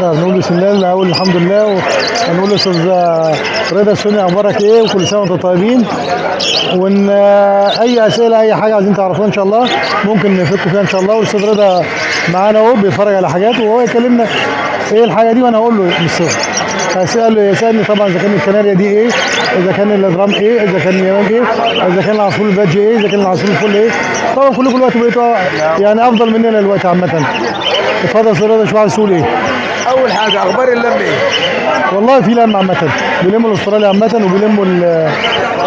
نقول بسم الله الاول الحمد لله، ونقول لاستاذ رضا السني اخبارك ايه، وكل سنه وانتم طيبين. وان اي اسئله اي حاجه عايزين تعرفوها ان شاء الله ممكن نفكوا فيها ان شاء الله. والاستاذ رضا معانا اهو بيتفرج على حاجات وهو يكلمنا ايه الحاجه دي وانا اقول له من الصفر. يسالني طبعا اذا كان الكناريا دي ايه، اذا كان الادرام ايه، اذا كان اليمام ايه، اذا كان العصفور البادج ايه، اذا كان العصفور الفل ايه. طبعا كلكم دلوقتي بقيتوا يعني افضل مننا دلوقتي عامه. اتفضل يا استاذ رضا، شو عايز تقول ايه؟ اول حاجه اخبار اللم ايه؟ والله في لم عامه، بيلموا الاسترالي عامه وبيلموا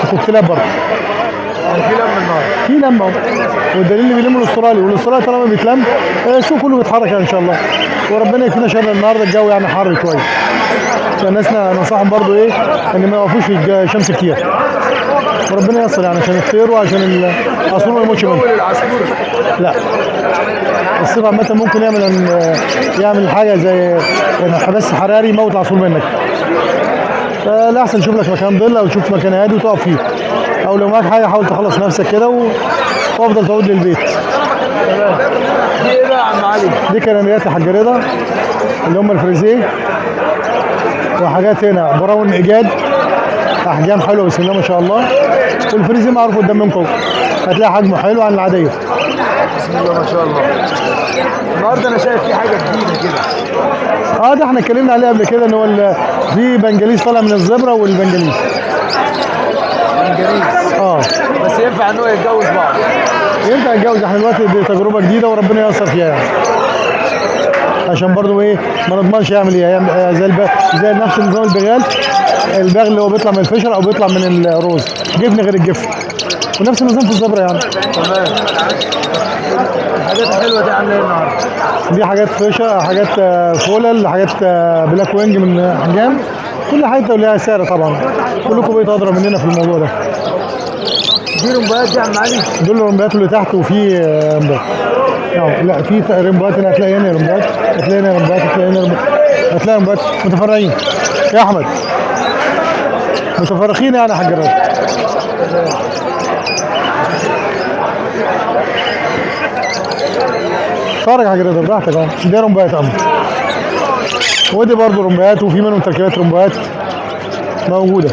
الكوكتيلات برضه. يعني في لم النهارده؟ في لم اهو، والدليل اللي بيلموا الاسترالي، والاسترالي طالما بيتلم السوق كله بيتحرك يعني ان شاء الله. وربنا يكفينا شر النهارده، الجو يعني حر شويه. فالناس ننصحهم برضه ايه ان ما يقفوش في الشمس كتير. وربنا ييسر يعني عشان الطير وعشان العصفور ما يموتش منه. لا الصيف عامة ممكن يعمل حاجة زي حبس حراري يموت العصفور منك. فلا احسن تشوف لك مكان ضل او تشوف مكان هادي وتقف فيه، او لو معاك حاجة حاول تخلص نفسك كده وافضل تعود للبيت. دي ايه بقى يا عم علي؟ دي كناريات الحاج رضا اللي هم الفريزيه، وحاجات هنا براون ايجاد احجام حلوه بسم الله ما شاء الله. والفريزيه معروف قدام منكم، هتلاقي حجمه حلو عن العاديه. بسم الله ما شاء الله. النهارده انا شايف في حاجه جديده كده. ده احنا اتكلمنا عليه قبل كده ان هو في بنجليز طالع من الزبره والبنجليز. بنجليز بس ينفع ان هو يتجوز بعض؟ ينفع يتجوز، احنا دلوقتي دي تجربه جديده وربنا ييسر فيها يعني. عشان برضو ايه ما نضمنش يعمل ايه، هيعمل زي نفس نظام البغال. البغل اللي هو بيطلع من الفشر او بيطلع من الروز، جفن غير الجفن، ونفس النظام في الزبره يعني. تمام. الحاجات الحلوه دي عامله ايه النهارده؟ دي حاجات فشة، حاجات فولل، حاجات بلاك وينج من احجام، كل حاجه ولها سعر طبعا. كلكم بقيتوا ادرى مننا في الموضوع ده. دي رمبات دي يا عم علي؟ دول الرمبات اللي تحت، وفي رمبات. لا في رمبات هنا، هتلاقي هنا رمبات، هتلاقي هنا رمبات، هتلاقي هنا رمبات، هتلاقي رمبات متفرعين يا احمد، متفرقين يعني يا حاج الراجل. اتفرج يا حاج الراجل براحتك اهو. دي رمبات اهو، ودي برضه رمبات، وفي منهم تركيبات رمبات موجوده.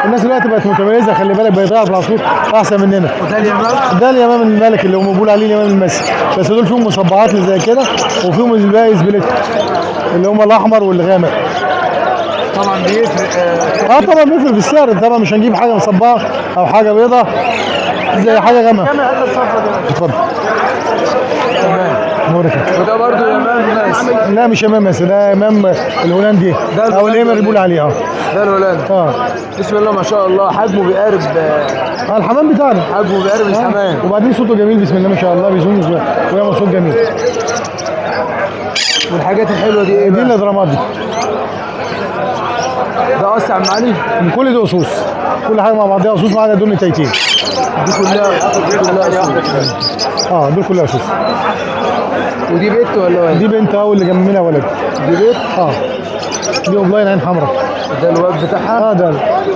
الناس دلوقتي بقت متميزه، خلي بالك بقت تعرف العصفور احسن مننا. وده اليمام؟ ده اليمام الملك اللي هم بيقولوا عليه اليمام المسي، بس دول فيهم مصبعات اللي زي كده، وفيهم الباقي سبليت اللي هم الاحمر والغامق. طبعا بيفرق. طبعا بيفرق في السعر. طبعا مش هنجيب حاجه مصبعه او حاجه بيضه زي حاجه غامقه. اتفضل. تمام. نورك. وده برضه يمام ماسي؟ لا مش يمام ماسي، ده يمام الهولندي او الامر اللي بيقول عليه. ده الهولندي. بسم الله ما شاء الله. حجمه بيقارب الحمام بتاعنا، حجمه بيقارب الحمام. وبعدين صوته جميل بسم الله ما شاء الله، بيزون ويعمل صوت جميل. والحاجات الحلوه دي ايه دي بقى؟ الادرامات دي. ده قص يا عم علي؟ من كل دي قصوص، كل حاجه مع بعضها قصوص، ما عدا دول نتايتين. دي كلها دول كلها قصوص. ودي بنت ولا ولد؟ دي بنت اول اللي جنب منها ولد. دي بنت؟ دي اوبلاين عين حمراء. ده الواد بتاعها؟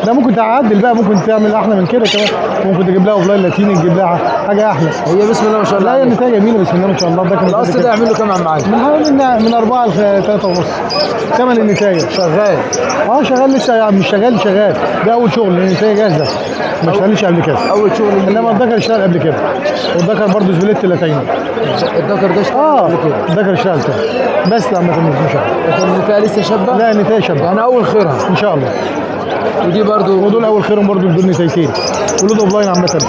ده ممكن تعدل بقى، ممكن تعمل احلى من كده كمان، ممكن تجيب لها اوبلاين لاتيني، تجيب لها حاجه احلى. هي بسم الله ما شاء الله. لا هي النتايه جميله بسم الله ما شاء الله. ده كان القص ده يعمل له كام يا عم علي؟ من حوالي من 4 ل 3 ونص. ثمن النتايه شغال؟ شغال لسه يعني، مش شغال. ده اول شغل، النتايه جاهزه، ما اشتغلش قبل كده. اول شغل. انما الذكر اشتغل قبل كده، والذكر برضه سبليت لاتيني. الذكر ده اشتغل قبل كده؟ الذكر اشتغل كده بس لما مش لكن النتايه لسه شابه؟ لا النتايه شابه يعني اول خيرها ان شاء الله. ودي برضو، ودول اول خيرهم برضو بدون نتايتين، ولود اوفلاين عامه،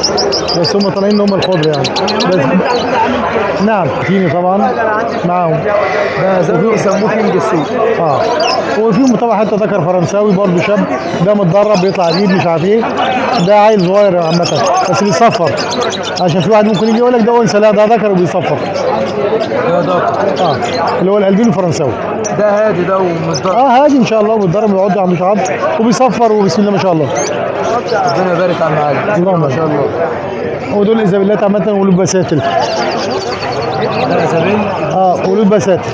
بس هم طالعين ان هم الخضر يعني. بس نعم تيني طبعا معاهم. ده زي ما بيسموه كينج السوق. وفيهم طبعا حتى ذكر فرنساوي برضو شاب، ده متدرب بيطلع جديد مش عارف ايه، ده عيل صغير عامه بس بيصفر، عشان في واحد ممكن يجي يقول لك ده انثى، لا ده ذكر وبيصفر. ده ذكر اللي هو الالبينو الفرنساوي. ده هادي ده ومتدرب. هادي ان شاء الله، وبيتدرب ويقعد ما عندوش عض وبيصفر وبسم الله ما شاء الله. ربنا يبارك على المعالي. اللهم ما شاء الله. ودول ايزابيلات عامه، ولود بساتل. ده ايزابيل؟ ولود بساتل.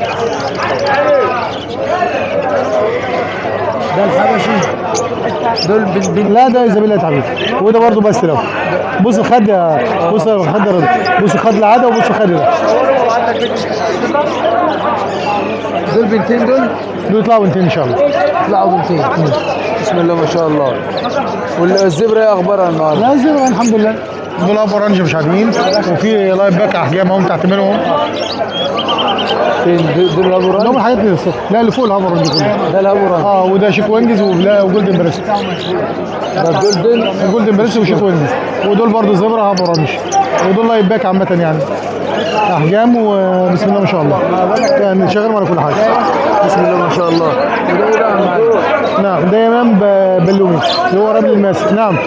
ده الحبشي دول لا ده ايزابيلات حبيبي، وده برضه بس لو بص الخد، بص الخد، بص الخد العاده، وبص الخد ده. دول بنتين دول دول يطلعوا بنتين ان شاء الله. يطلعوا بنتين. بسم الله ما شاء الله. والزبره ايه اخبارها النهارده؟ لا زي الحمد لله. دول ابو اورنج مش عاجبين، وفي لايف باك احجام اهم تحت منهم. فين دول الابو دول رانج؟ الحاجات اللي الصف. لا اللي فوق الابو اورنج كله. ده الابو رانج. وده شيك وينجز وجولدن بريست. ده جولدن. جولدن بريست وشيك وينجز. ودول برضه زبره ابو اورنج. ودول لايف باك عامه يعني. احجام وبسم الله ما شاء الله. يعني شغال ورا كل حاجه. بسم الله ما شاء الله. وده ايه بقى معانا؟ نعم ده امام بلومي اللي هو رجل الماسك. نعم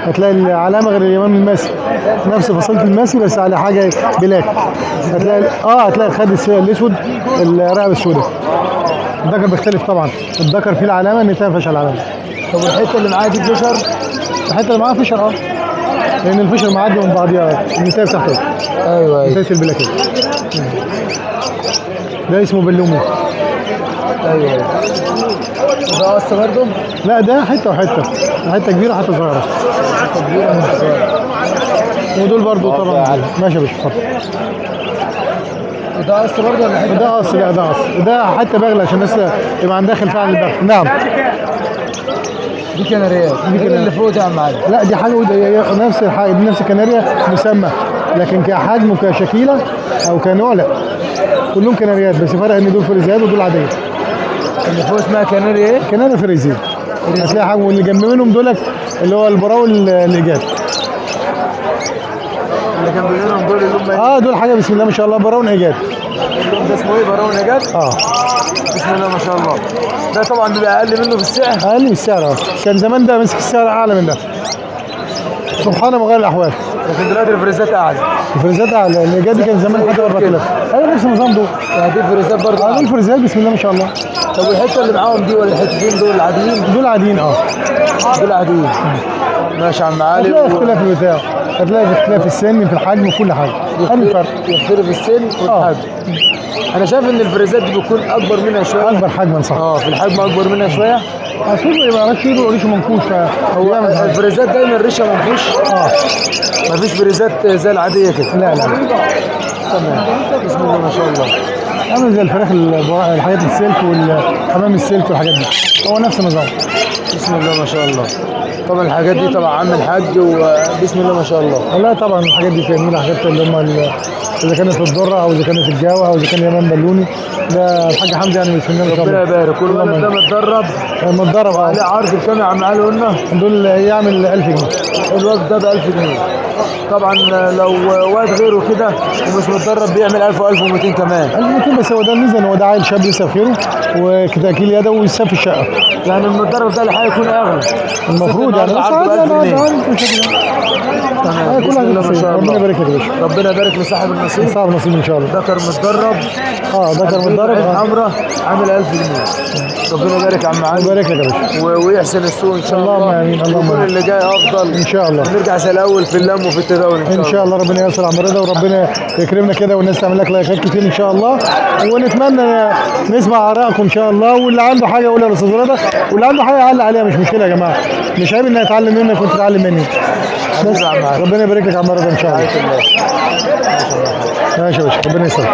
هتلاقي العلامه غير الامام الماسي، نفس فصيله الماسي بس على حاجه بلاك. هتلاقي الخد الاسود، الرقبه السوداء. الذكر بيختلف طبعا، الذكر فيه العلامه، النتايه ما فيهاش العلامه. طب والحته اللي معاها دي فيشر؟ الحته اللي معاها فيشر لان الفيشر معدي من بعضيها، النتايه بتاعته ايوه نتايه البلاكيه. ده اسمه بلومي. ايوه. ده قصه برضه؟ لا ده حته وحته، حته كبيره وحته صغيره. حته كبيره وحته صغيره. ودول برضو طبعا ماشي يا باشا اتفضل. وده قص برضه ولا حته؟ ده قص. لا ده قص، ده حتى بغلى عشان الناس يبقى عندها خلفيه عن البغل. نعم دي كناريات. دي اللي فوق ده يا عم علي. لا دي حاجه نفس الحاجه، دي نفس الكناريا مسمى، لكن كحجم وكشكيله او كنوع لا، كلهم كناريات، بس فرق ان دول فريزات ودول عاديه. اللي فوق اسمها كناري ايه؟ كناريا فريزين. هتلاقي حجم، واللي جنب منهم دولك اللي هو البراون الايجاد. اللي كان بينهم دول اللي هم دول حاجه بسم الله ما شاء الله، براون ايجاد. ده اسمه ايه؟ براون نجات؟ بسم الله ما شاء الله. ده طبعا بيبقى اقل منه في السعر. اقل من السعر. كان زمان ده ماسك السعر اعلى من ده، سبحان مغير الاحوال. لكن دلوقتي الفريزات اعلى. الفريزات اعلى، الايجاد دي كان زمان حاجه 4000. ايوه نفس النظام دول. دي الفريزات برضه. دول فريزات بسم الله ما شاء الله. طب والحته اللي معاهم دي ولا الحتتين دول العاديين؟ دول عاديين. دول عاديين. ماشي يا عم علي. هتلاقي اختلاف البتاع، هتلاقي اختلاف السن في الحجم وكل حاجه. ايه الفرق؟ يختلف السن والحجم. انا شايف ان الفريزات دي بتكون اكبر منها شويه. اكبر حجما صح. في الحجم اكبر منها شويه. اصل يبقى رش ايده وريشه منكوش. هو الفريزات دايما ريشه منكوش. مفيش فريزات زي العاديه كده. لا تمام. بسم الله ما شاء الله. عامل زي الفراخ الحاجات السلك والحمام السلك والحاجات دي، هو نفس النظام. بسم الله ما شاء الله. طبعا الحاجات دي طبعا عم الحاج وبسم الله ما شاء الله. لا طبعا الحاجات دي جميله، حاجات اللي هم اذا كانت الذره او اذا كانت الجاوه او اذا كان يمن بلوني. ده الحاج حمدي يعني بسم الله ما شاء الله. ربنا يبارك. كل ولد ده متدرب. عليه عرض بكام يا عم علي قلنا؟ دول يعمل 1000 جنيه. الواد ده ب 1000 جنيه. طبعا لو واد غيره كده ومش متدرب بيعمل 1000 و1200 كمان. 1200 بس. هو ده الميزه ان هو ده عيل شاب لسه بخيره وتاكيل يدوي ولسه في الشقه. يعني المتدرب ده الحقيقه يكون اغلى المفروض يعني. تمام. بسم الله ما شاء الله. ربنا يبارك لك يا باشا. ربنا يبارك لصاحب النصيب. صاحب النصيب ان شاء الله. ذكر متدرب. ذكر متدرب. حمراء عامل 1000 جنيه. ربنا يبارك يا عم علي. يبارك لك يا باشا. ويحسن السوق ان شاء الله. اللهم امين. اللهم امين. اللي جاي افضل ان شاء الله. ونرجع زي الاول في اللم وفي التداول ان شاء الله. ربنا ييسر عم رضا، وربنا يكرمنا كده والناس تعمل لك لايكات كتير ان شاء الله، ونتمنى نسمع ارائكم ان شاء الله. واللي عنده حاجه يقولها للاستاذ رضا، واللي عنده حاجه يعلق عليها، مش مشكله يا جماعه. مش عيب ان يتعلم منك وانت تتعلم مني. بس ربنا يبارك لك يا عم رضا ان شاء الله. ماشي يا باشا. ربنا يسلمك.